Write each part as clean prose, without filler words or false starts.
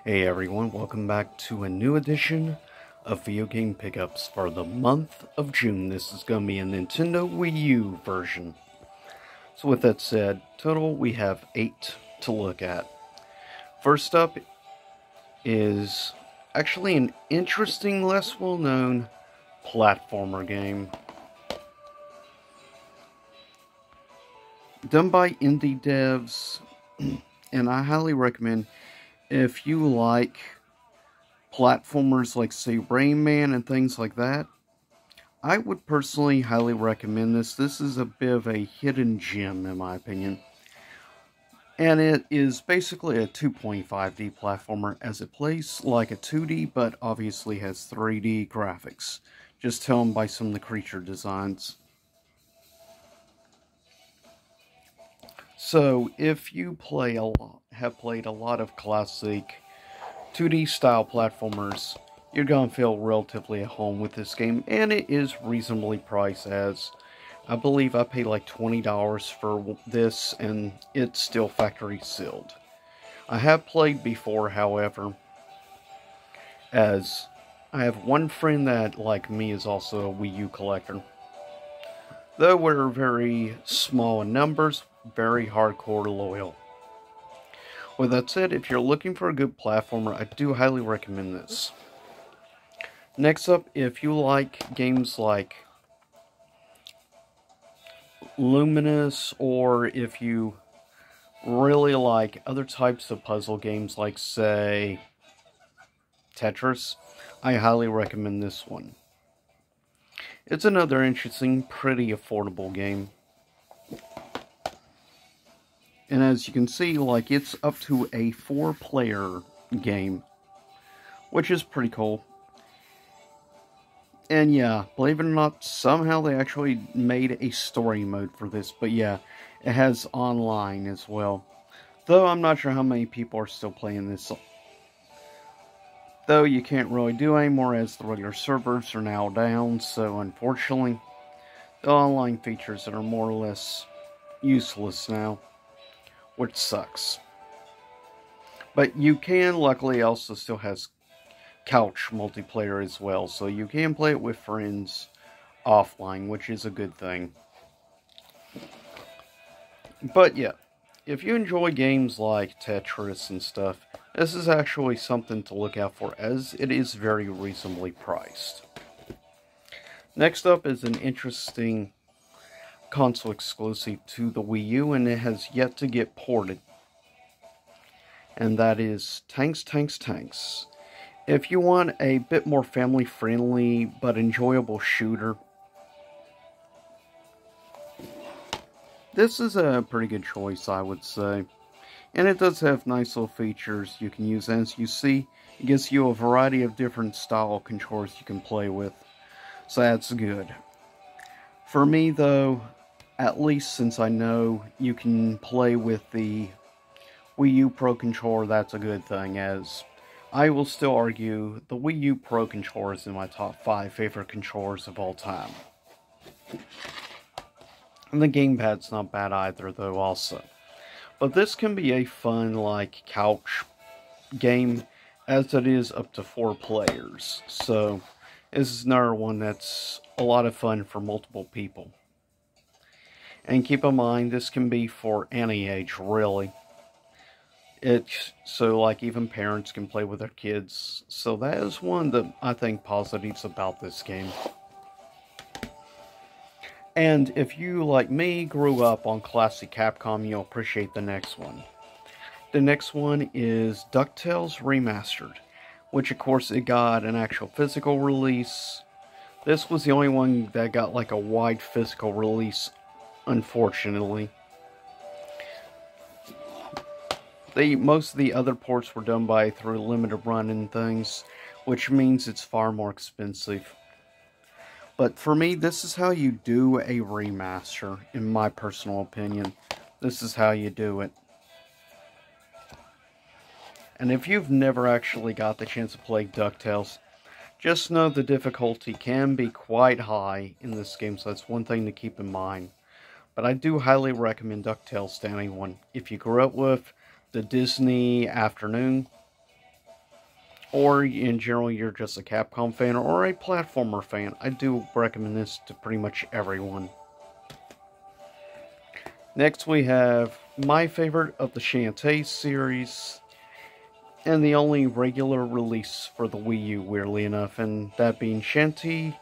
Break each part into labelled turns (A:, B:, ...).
A: Hey everyone, welcome back to a new edition of Video Game Pickups for the month of June. This is going to be a Nintendo Wii U version. So with that said, total we have 8 to look at. First up is actually an interesting, less well-known platformer game. Done by indie devs, and I highly recommend if you like platformers like, say, Rayman and things like that. I would personally highly recommend this. This is a bit of a hidden gem, in my opinion. And it is basically a 2.5D platformer, as it plays like a 2D, but obviously has 3D graphics. Just tell them by some of the creature designs. So, if you have played a lot of classic 2D style platformers, you're going to feel relatively at home with this game, and it is reasonably priced, as I believe I paid like $20 for this, and it's still factory sealed. I have played before, however, as I have one friend that, like me, is also a Wii U collector. Though we're very small in numbers, very hardcore loyal. With that said, if you're looking for a good platformer, I do highly recommend this. Next up, if you like games like Luminous, or if you really like other types of puzzle games like, say, Tetris, I highly recommend this one. It's another interesting, pretty affordable game. And as you can see, like, it's up to a 4-player game, which is pretty cool. And yeah, believe it or not, somehow they actually made a story mode for this. But yeah, it has online as well. Though I'm not sure how many people are still playing this. Though you can't really do anymore, as the regular servers are now down. So unfortunately, the online features are more or less useless now, which sucks. But you can, luckily, also still has couch multiplayer as well, so you can play it with friends offline, which is a good thing. But yeah, if you enjoy games like Tetris and stuff, this is actually something to look out for, as it is very reasonably priced. Next up is an interesting console exclusive to the Wii U, and it has yet to get ported. And that is Tanks, Tanks, Tanks. If you want a bit more family-friendly but enjoyable shooter, this is a pretty good choice, I would say. And it does have nice little features you can use. As you see, it gives you a variety of different style controls you can play with. So that's good. For me, though, at least since I know you can play with the Wii U Pro Controller, that's a good thing, as I will still argue the Wii U Pro Controller is in my top 5 favorite controllers of all time. And the gamepad's not bad either, though, also. But this can be a fun, like, couch game, as it is up to 4 players. So, this is another one that's a lot of fun for multiple people. And keep in mind, this can be for any age, really. So, like, even parents can play with their kids. So that is one of the, I think, positives about this game. And if you, like me, grew up on classic Capcom, you'll appreciate the next one. The next one is DuckTales Remastered, which, of course, it got an actual physical release. This was the only one that got, like, a wide physical release, unfortunately. Most of the other ports were done through limited run and things, which means it's far more expensive. But for me, this is how you do a remaster, in my personal opinion. This is how you do it. And if you've never actually got the chance to play DuckTales, just know the difficulty can be quite high in this game, so that's one thing to keep in mind. But I do highly recommend DuckTales to anyone. If you grew up with the Disney afternoon, or in general you're just a Capcom fan or a platformer fan, I do recommend this to pretty much everyone. Next we have my favorite of the Shantae series, and the only regular release for the Wii U, weirdly enough, and that being Shantae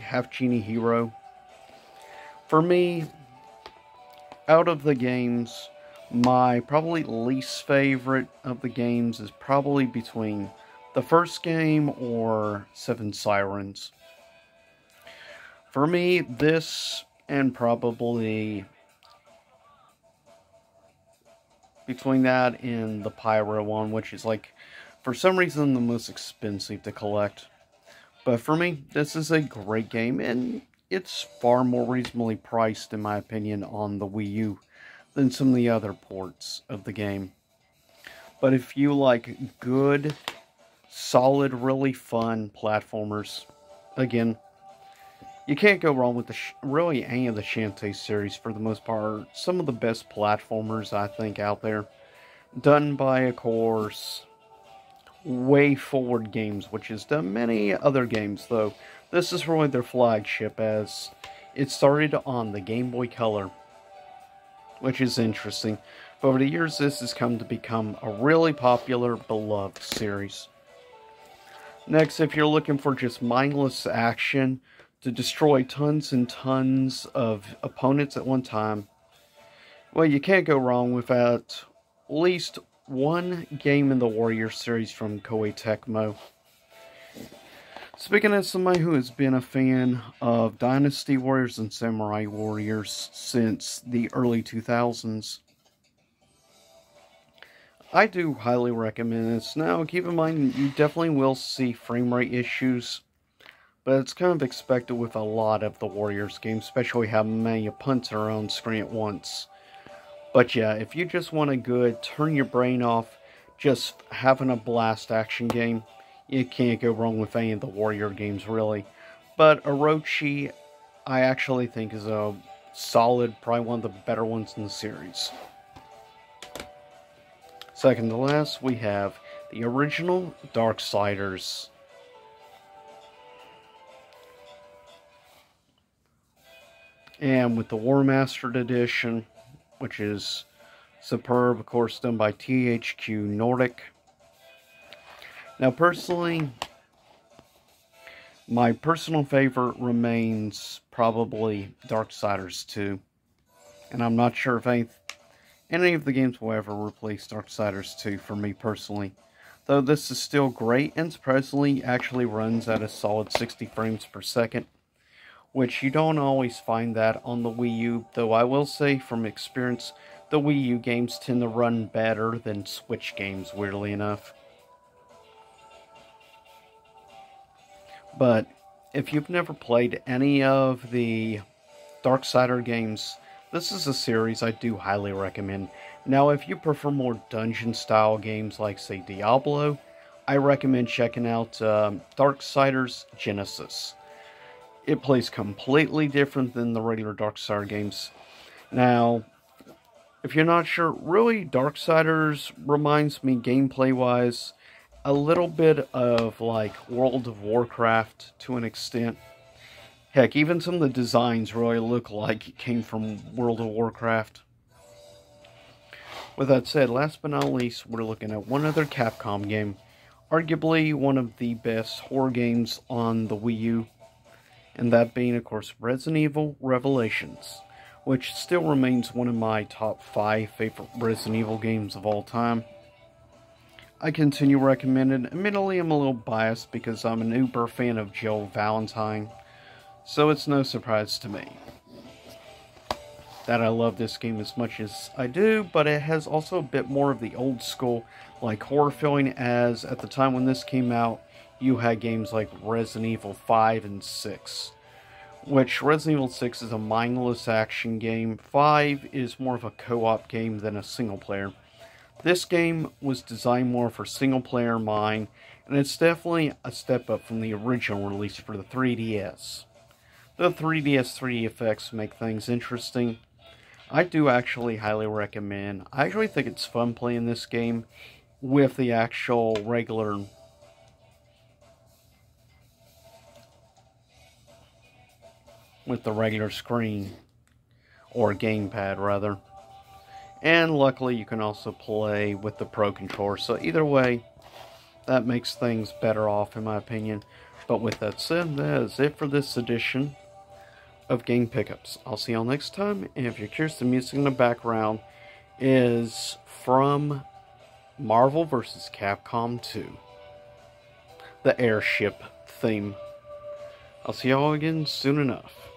A: Half Genie Hero. For me, out of the games, my probably least favorite of the games is probably between the first game or Seven Sirens. For me, this and probably between that and the Pyro one, which is like, for some reason, the most expensive to collect. But for me, this is a great game, and it's far more reasonably priced, in my opinion, on the Wii U than some of the other ports of the game. But if you like good, solid, really fun platformers, again, you can't go wrong with really any of the Shantae series for the most part. Some of the best platformers, I think, out there. Done by, of course, WayForward Games, which has done many other games, though this is really their flagship, as it started on the Game Boy Color, which is interesting. But over the years, this has come to become a really popular, beloved series. Next, if you're looking for just mindless action to destroy tons and tons of opponents at one time, well, you can't go wrong with at least one game in the Warrior series from Koei Tecmo. Speaking as somebody who has been a fan of Dynasty Warriors and Samurai Warriors since the early 2000s, I do highly recommend this. Now, keep in mind, you definitely will see frame rate issues, but it's kind of expected with a lot of the Warriors games, especially how many opponents are on screen at once. But yeah, if you just want a good, turn your brain off, just having a blast action game, you can't go wrong with any of the Warrior games, really. But Orochi, I actually think is a solid, probably one of the better ones in the series. Second to last, we have the original Darksiders. And with the War Mastered Edition, which is superb, of course, done by THQ Nordic. Now, personally, my personal favorite remains probably Darksiders 2. And I'm not sure if any of the games will ever replace Darksiders 2 for me personally. Though this is still great, and surprisingly actually runs at a solid 60 frames per second. Which you don't always find that on the Wii U, though I will say from experience, the Wii U games tend to run better than Switch games, weirdly enough. But if you've never played any of the Darksider games, this is a series I do highly recommend. Now, if you prefer more dungeon-style games like, say, Diablo, I recommend checking out Darksiders Genesis. It plays completely different than the regular Darksider games. Now, if you're not sure, really, Darksiders reminds me, gameplay-wise, a little bit of, like, World of Warcraft to an extent. Heck, even some of the designs really look like it came from World of Warcraft. With that said, last but not least, we're looking at one other Capcom game. Arguably one of the best horror games on the Wii U. And that being, of course, Resident Evil Revelations, which still remains one of my top 5 favorite Resident Evil games of all time. I continue recommending. Admittedly, I'm a little biased because I'm an uber fan of Jill Valentine, so it's no surprise to me that I love this game as much as I do, but it has also a bit more of the old school, like, horror feeling, as at the time when this came out, you had games like Resident Evil 5 and 6, which Resident Evil 6 is a mindless action game. 5 is more of a co-op game than a single player. This game was designed more for single player in mind, and it's definitely a step up from the original release for the 3DS. The 3DS 3D effects make things interesting. I do actually highly recommend. I actually think it's fun playing this game, with the actual regular screen, or gamepad rather. And luckily you can also play with the Pro Controller, so either way, that makes things better off in my opinion. But with that said, that is it for this edition of Game Pickups. I'll see y'all next time, and if you're curious, the music in the background is from Marvel vs. Capcom 2. The airship theme. I'll see y'all again soon enough.